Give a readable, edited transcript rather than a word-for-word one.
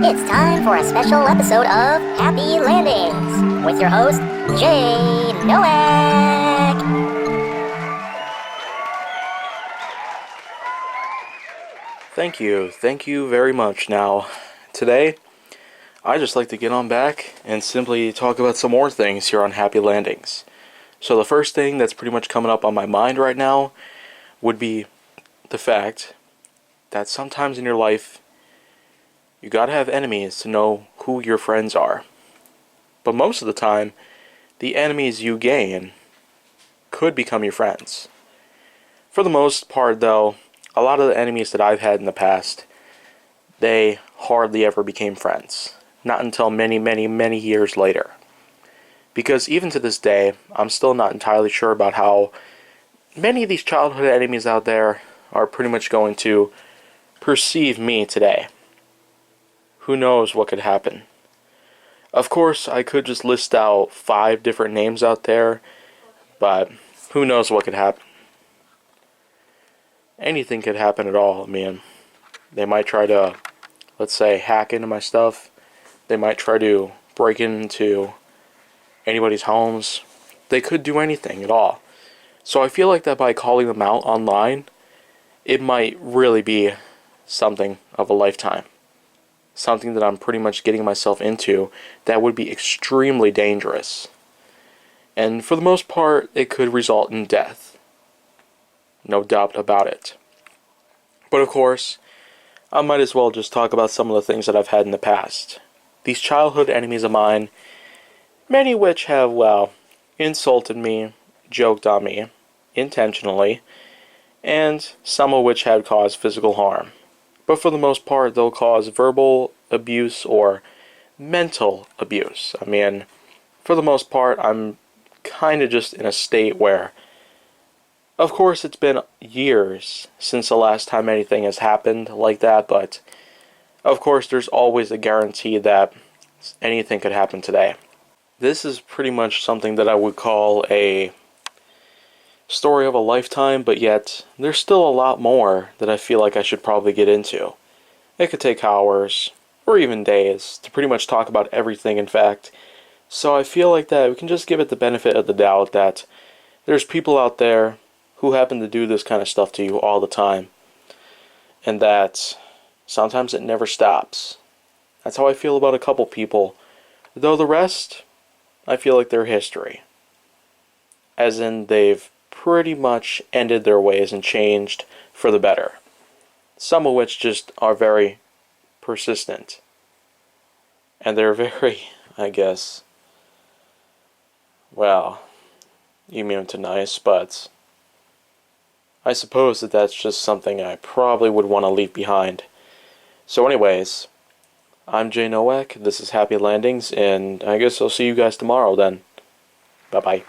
It's time for a special episode of Happy Landings with your host, Jay Nowak. Thank you very much. Now, today, I just like to get on back and simply talk about some more things here on Happy Landings. So the first thing that's pretty much coming up on my mind right now would be the fact that sometimes in your life, you gotta have enemies to know who your friends are. But most of the time, the enemies you gain could become your friends. For the most part, though, a lot of the enemies that I've had in the past, they hardly ever became friends. Not until many, many, many years later. Because even to this day, I'm still not entirely sure about how many of these childhood enemies out there are pretty much going to perceive me today. Who knows what could happen? Of course, I could just list out 5 different names out there, but who knows what could happen? Anything could happen at all. I mean, they might try to, let's say, hack into my stuff. They might try to break into anybody's homes. They could do anything at all. So I feel like that by calling them out online, it might really be something of a lifetime. Something that I'm pretty much getting myself into that would be extremely dangerous. And for the most part, it could result in death. No doubt about it. But of course, I might as well just talk about some of the things that I've had in the past. These childhood enemies of mine, many which have, insulted me, joked on me, intentionally, and some of which had caused physical harm. But for the most part, they'll cause verbal abuse or mental abuse. I mean, for the most part, I'm kind of just in a state where, of course, it's been years since the last time anything has happened like that, but of course, there's always a guarantee that anything could happen today. This is pretty much something that I would call a story of a lifetime, but yet there's still a lot more that I feel like I should probably get into. It could take hours, or even days, to pretty much talk about everything, in fact. So I feel like that we can just give it the benefit of the doubt that there's people out there who happen to do this kind of stuff to you all the time, and that sometimes it never stops. That's how I feel about a couple people, though the rest, I feel like they're history. As in, they've pretty much ended their ways and changed for the better. Some of which just are very persistent. And they're very, I guess, immune to nice, but I suppose that that's just something I probably would want to leave behind. So anyways, I'm Jay Nowak, this is Happy Landings, and I guess I'll see you guys tomorrow then. Bye-bye.